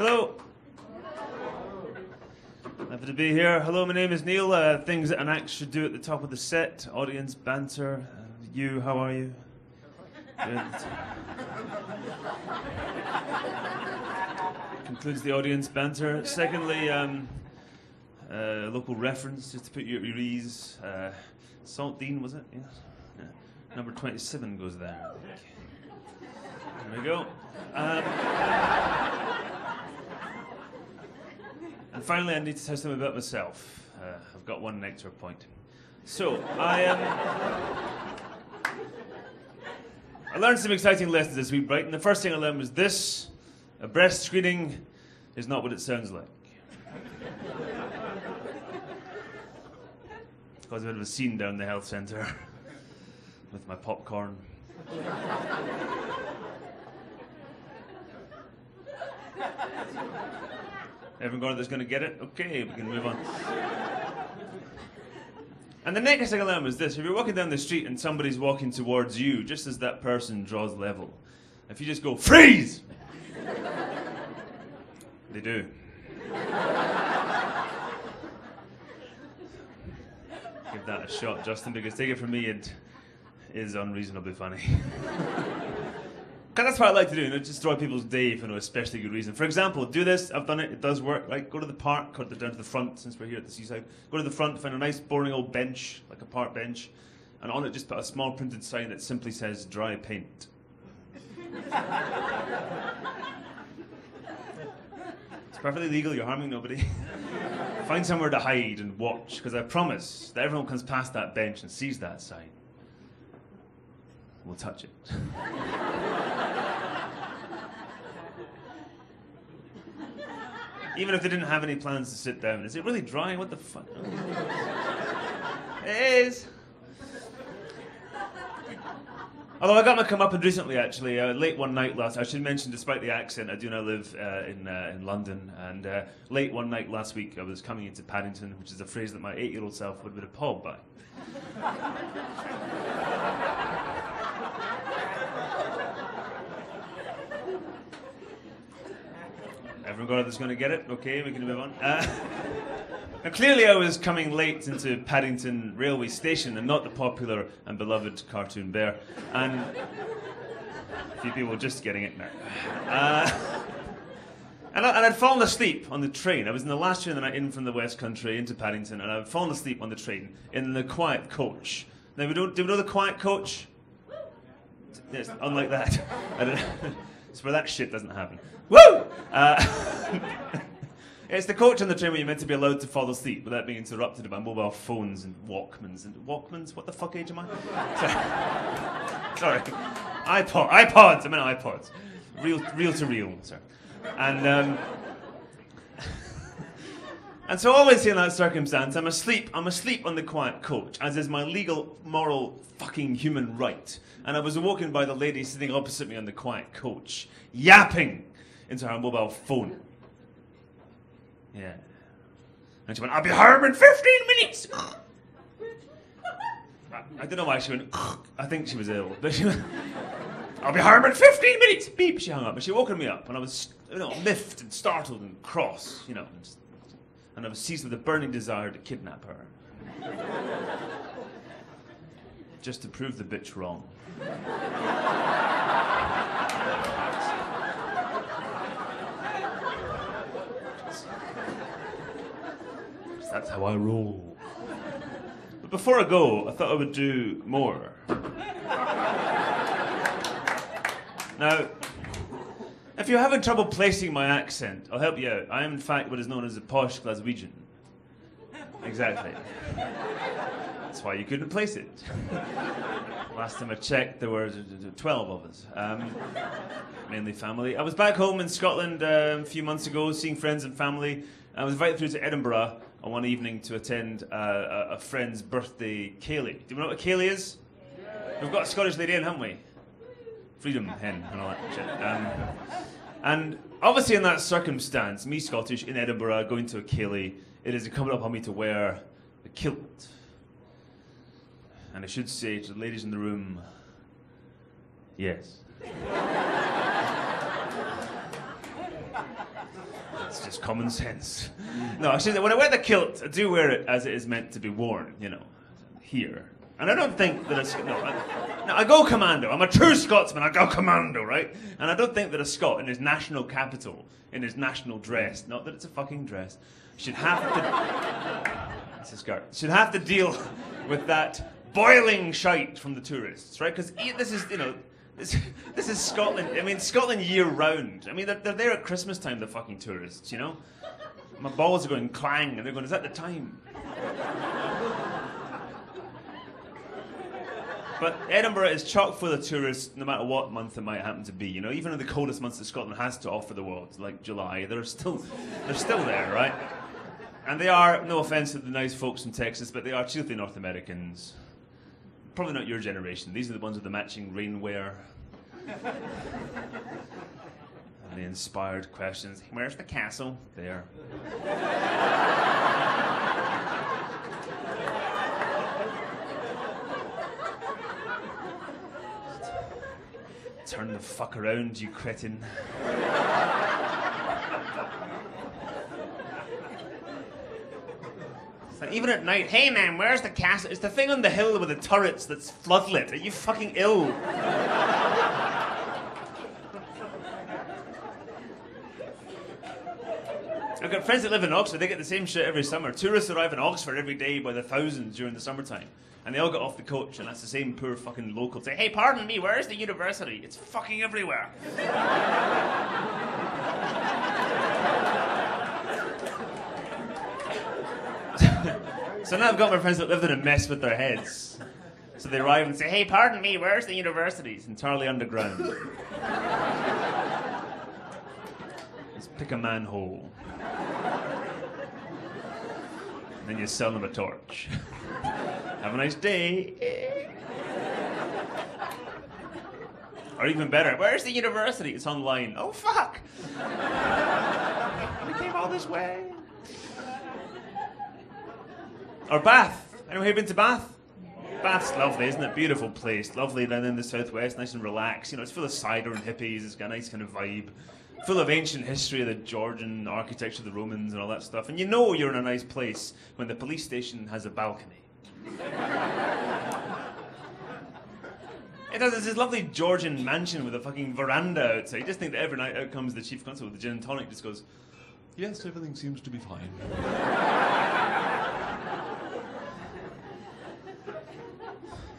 Hello. Happy to be here. Hello, my name is Neil. Things that an act should do at the top of the set. Audience banter. You, how are you? Good. Concludes the audience banter. Secondly, local reference, just to put you at your ease. Saltine, was it? Yes. Yeah. Number 27 goes there. There we go. And finally, I need to tell something about myself. I've got one nectar point. So, I learned some exciting lessons this week, Brighton. The first thing I learned was this: a breast screening is not what it sounds like. Caused a bit of a scene down the health centre with my popcorn. Everyone got it that's going to get it? Okay, we can move on. And the next thing I learned was this: if you're walking down the street and somebody's walking towards you, just as that person draws level, if you just go, freeze! They do. Give that a shot, Justin, because take it from me, it is unreasonably funny. That's what I like to do, just destroy people's day for no especially good reason. For example, do this, I've done it, it does work. Like, go to the park, or down to the front, since we're here at the seaside. Go to the front, find a nice boring old bench, like a park bench, and on it just put a small printed sign that simply says, dry paint. It's perfectly legal, you're harming nobody. Find somewhere to hide and watch, because I promise that everyone comes past that bench and sees that sign. We'll touch it. Even if they didn't have any plans to sit down. Is it really dry? What the fuck? It is. Although I got my comeuppance recently, actually. Late one night last... I should mention, despite the accent, I do now live in London. And late one night last week, I was coming into Paddington, which is a phrase that my 8-year-old self would have been appalled by. Everyone got it that's going to get it? Okay, we can move on. Now, clearly I was coming late into Paddington railway station and not the popular and beloved cartoon bear. And a few people just getting it now. And I'd fallen asleep on the train. I was in the last train of the night in from the West Country into Paddington, and I'd fallen asleep on the train in the quiet coach. Now, do we know the quiet coach? Yes, unlike that. It's where that shit doesn't happen. Woo! It's the coach on the train where you're meant to be allowed to fall asleep without being interrupted by mobile phones and Walkmans. And Walkmans? What the fuck age am I? Sorry. iPods. I meant iPods. Reel to reel, sir. And so always in that circumstance, I'm asleep on the quiet coach, as is my legal, moral, fucking human right. And I was awoken by the lady sitting opposite me on the quiet coach, yapping into her mobile phone. Yeah. And she went, I'll be home in 15 minutes! I don't know why she went, I think she was ill. But she went, I'll be home in 15 minutes! Beep, she hung up. And she woke me up, and I was, miffed and startled and cross, and I was seized with a burning desire to kidnap her. Just to prove the bitch wrong. That's how I roll. But before I go, I thought I would do more. Now, if you're having trouble placing my accent, I'll help you out. I am, in fact, what is known as a posh Glaswegian. Exactly. That's why you couldn't place it. Last time I checked, there were 12 of us. Mainly family. I was back home in Scotland a few months ago, seeing friends and family. I was invited through to Edinburgh on one evening to attend a friend's birthday ceilidh. Do you know what a ceilidh is? Yeah. We've got a Scottish lady in, haven't we? Freedom hen and all that shit. And obviously in that circumstance, me Scottish in Edinburgh going to a ceilidh, it is incumbent upon me to wear a kilt. And I should say to the ladies in the room, yes. It's just common sense. No, actually, when I wear the kilt, I do wear it as it is meant to be worn, you know, here. And I don't think that I go commando. I'm a true Scotsman. I go commando, right? And I don't think that a Scot in his national capital, in his national dress, not that it's a fucking dress, should have to. It's a skirt. Should have to deal with that boiling shite from the tourists, right? Because this is, you know, this is Scotland. I mean, Scotland year round. I mean, they're there at Christmas time, the fucking tourists, you know? My balls are going clang, and they're going, is that the time? But Edinburgh is chock full of tourists, no matter what month it might happen to be. You know, even in the coldest months that Scotland has to offer the world, like July, they're still there, right? And they are, no offence to the nice folks from Texas, but they are chiefly North Americans. Probably not your generation. These are the ones with the matching rainwear. And the inspired questions. Where's the castle? There. Turn the fuck around, you cretin. Like, even at night, hey man, where's the castle? It's the thing on the hill with the turrets that's floodlit. Are you fucking ill? I've got friends that live in Oxford, they get the same shit every summer. Tourists arrive in Oxford every day by the thousands during the summertime. And they all get off the coach, and that's the same poor fucking local. Say, hey, pardon me, where's the university? It's fucking everywhere. So now I've got my friends that live in a mess with their heads. So they arrive and say, hey, pardon me, where's the university? It's entirely underground. Just pick a manhole. And then you sell them a torch. Have a nice day. Or even better, where's the university? It's online. Oh, fuck. We came all this way. Or Bath. Anyone here been to Bath? Bath's lovely, isn't it? Beautiful place. Lovely down in the southwest, nice and relaxed. You know, it's full of cider and hippies. It's got a nice kind of vibe. Full of ancient history of the Georgian architecture of the Romans and all that stuff. And you know you're in a nice place when the police station has a balcony. It has this lovely Georgian mansion with a fucking veranda outside. You just think that every night out comes the chief constable with the gin and tonic, just goes, yes, everything seems to be fine.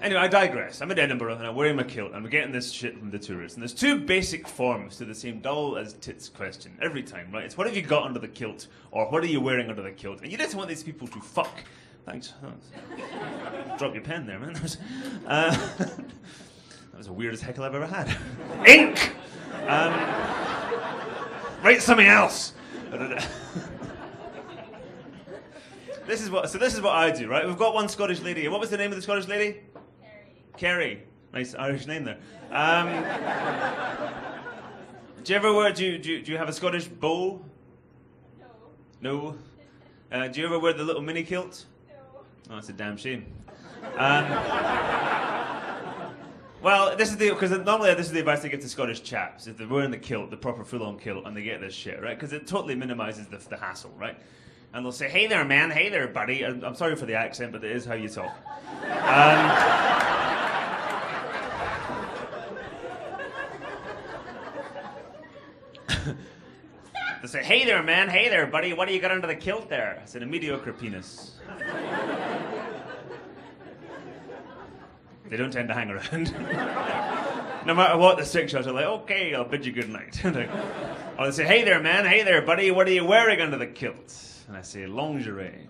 Anyway, I digress. I'm in Edinburgh and I'm wearing my kilt and I'm getting this shit from the tourists. And there's two basic forms to the same dull as tits question every time, right? It's what have you got under the kilt or what are you wearing under the kilt? And you just want these people to fuck. Thanks. Oh, drop your pen there, man. That was the weirdest heckle I've ever had. Ink! Write something else. This is what I do, right? We've got one Scottish lady. What was the name of the Scottish lady? Kerry. Nice Irish name there. Do you ever wear? Do you have a Scottish bow? No. No. Do you ever wear the little mini kilt? No. Oh, that's a damn shame. Well, this is because normally this is the advice I give to Scottish chaps if they're wearing the kilt, the proper full-on kilt, and they get this shit, right? Because it totally minimises the hassle, right? And they'll say, "Hey there, man. Hey there, buddy." I'm sorry for the accent, but it is how you talk. They say, "Hey there, man. Hey there, buddy. What do you got under the kilt there?" I said, "A mediocre penis." They don't tend to hang around. No matter what the six shots are like, "Okay, I'll bid you good night." Or they say, "Hey there, man. Hey there, buddy. What are you wearing under the kilt?" And I say, "Lingerie."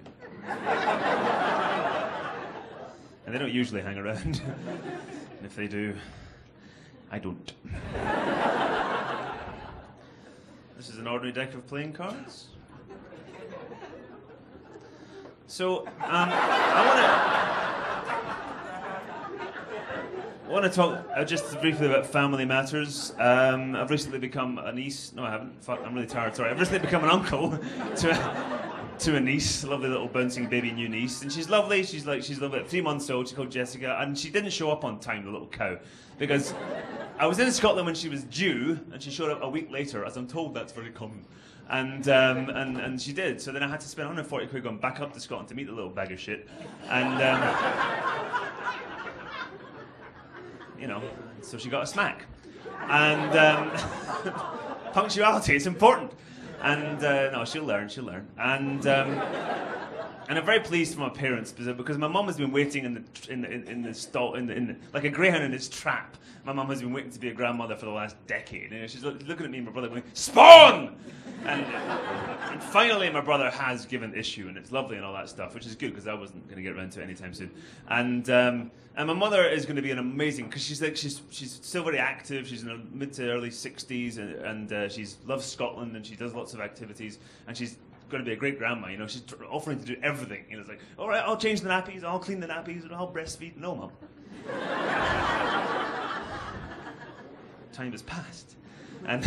And they don't usually hang around. And if they do, I don't. This is an ordinary deck of playing cards. So, I want to talk just briefly about family matters. I've recently become a niece. No, I haven't. Fuck, I'm really tired. Sorry. I've recently become an uncle to to a niece, a lovely little bouncing baby new niece, and she's lovely. She's lovely. 3 months old. She's called Jessica, and she didn't show up on time, the little cow, because I was in Scotland when she was due, and she showed up a week later. As I'm told, that's very common, and she did. So then I had to spend 140 quid going back up to Scotland to meet the little bag of shit, and you know, so she got a smack, and punctuality is important. And no, she'll learn. And I'm very pleased for my parents because my mum has been waiting in the stall like a greyhound in its trap. My mum has been waiting to be a grandmother for the last decade. You know, she's looking at me and my brother going, "Spawn!" And finally my brother has given issue, and it's lovely and all that stuff, which is good because I wasn't going to get around to it anytime soon. And my mother is going to be an amazing, because she's still very active. She's in her mid to early 60s, and she loves Scotland, and she does lots of activities, and she's going to be a great grandma. You know, she's offering to do everything. You know, it's like, all right, I'll change the nappies, I'll clean the nappies, and I'll breastfeed. No, Mum. Time has passed, and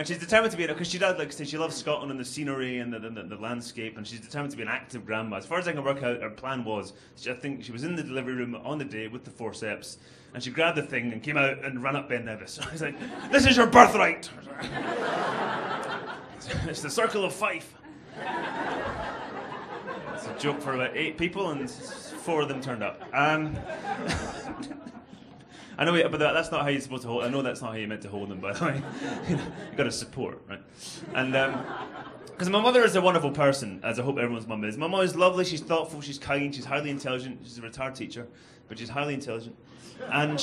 she's determined to be, because she does, like I say, she loves Scotland and the scenery and the landscape, and she's determined to be an active grandma. As far as I can work out, her plan was, I think she was in the delivery room on the day with the forceps, and she grabbed the thing and came out and ran up Ben Nevis. I was like, "This is your birthright." It's the circle of Fife. It's a joke for about 8 people, and 4 of them turned up. I know, but that's not how you're supposed to hold. I know that's not how you meant to hold them, by the way. You got to support, right? And because my mother is a wonderful person, as I hope everyone's mum is. My mum is lovely. She's thoughtful. She's kind. She's highly intelligent. She's a retired teacher, but she's highly intelligent, and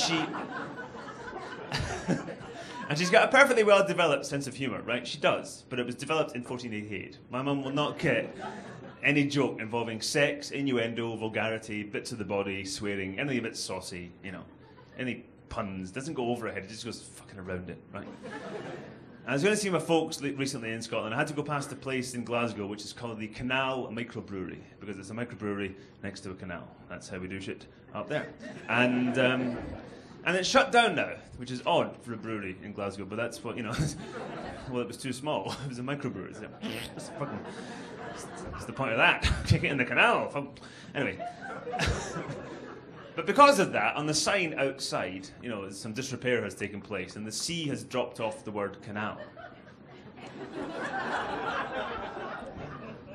and she's got a perfectly well-developed sense of humour, right? She does, but it was developed in 1488. My mum will not get any joke involving sex, innuendo, vulgarity, bits of the body, swearing, anything a bit saucy, you know. Any puns, doesn't go over her head, it just goes fucking around it, right? I was going to see my folks recently in Scotland. I had to go past a place in Glasgow which is called the Canal Microbrewery, because it's a microbrewery next to a canal. That's how we do shit up there. And it's shut down now, which is odd for a brewery in Glasgow, but that's what, you know, well, it was too small. It was a microbrewery. So what's the point of that? Kick it in the canal. Anyway. But because of that, on the sign outside, you know, some disrepair has taken place, and the C has dropped off the word canal.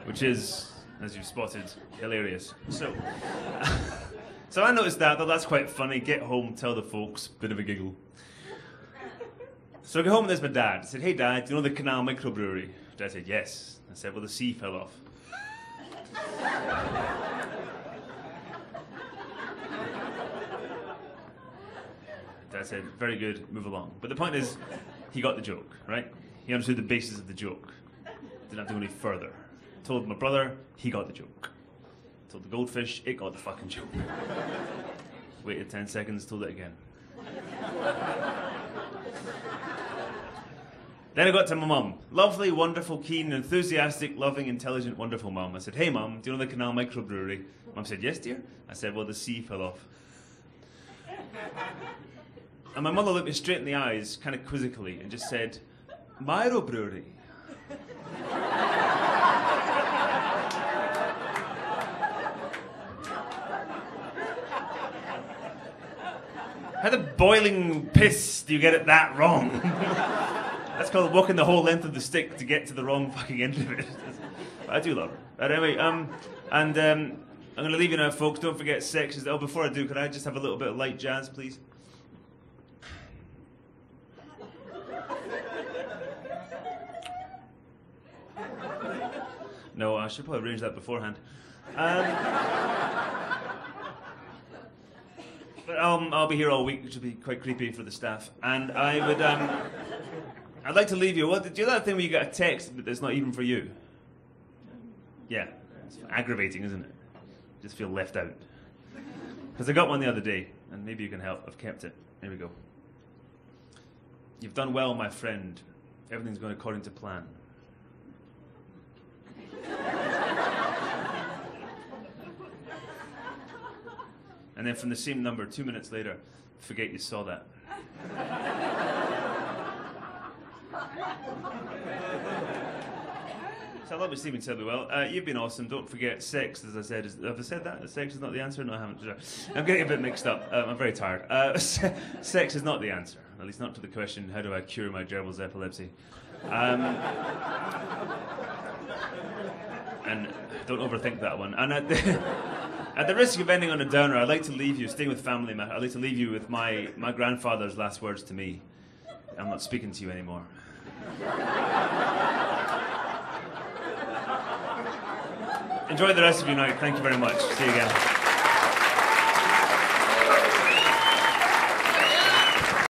Which is, as you've spotted, hilarious. So I noticed that, thought that's quite funny. Get home, tell the folks, bit of a giggle. So I go home and there's my dad. I said, "Hey Dad, do you know the Canal Microbrewery?" Dad said, "Yes." I said, "Well, the C fell off." Dad said, "Very good, move along." But the point is, he got the joke, right? He understood the basis of the joke. Didn't have to go any further. Told my brother, he got the joke. Told the goldfish, it got the fucking joke. Waited 10 seconds, told it again. Then I got to my mum. Lovely, wonderful, keen, enthusiastic, loving, intelligent, wonderful mum. I said, "Hey Mum, do you know the Canal Microbrewery?" Mum said, "Yes, dear." I said, "Well, the C fell off." And my mother looked me straight in the eyes, kind of quizzically, and just said, "Microbrewery." How the boiling piss do you get it that wrong? That's called walking the whole length of the stick to get to the wrong fucking end of it. But I do love her. But anyway, I'm going to leave you now, folks. Don't forget sex is... Oh, before I do, could I just have a little bit of light jazz, please? No, I should probably arrange that beforehand. But I'll be here all week, which will be quite creepy for the staff. And I would... I'd like to leave you. Do you know that thing where you get a text that's not even for you? Yeah. It's aggravating, isn't it? Just feel left out. Because I got one the other day, and maybe you can help. I've kept it. Here we go. "You've done well, my friend. Everything's going according to plan." And then from the same number, 2 minutes later, "Forget you saw that." So I love Stephen terribly well. You've been awesome. Don't forget, sex, as I said, have I said that? Sex is not the answer? No, I haven't. I'm getting a bit mixed up. I'm very tired. Sex is not the answer. At least not to the question, how do I cure my gerbil's epilepsy? And don't overthink that one. And at the risk of ending on a downer, I'd like to leave you, staying with family matter, I'd like to leave you with my grandfather's last words to me. I'm not speaking to you anymore. Enjoy the rest of your night. Thank you very much. See you again.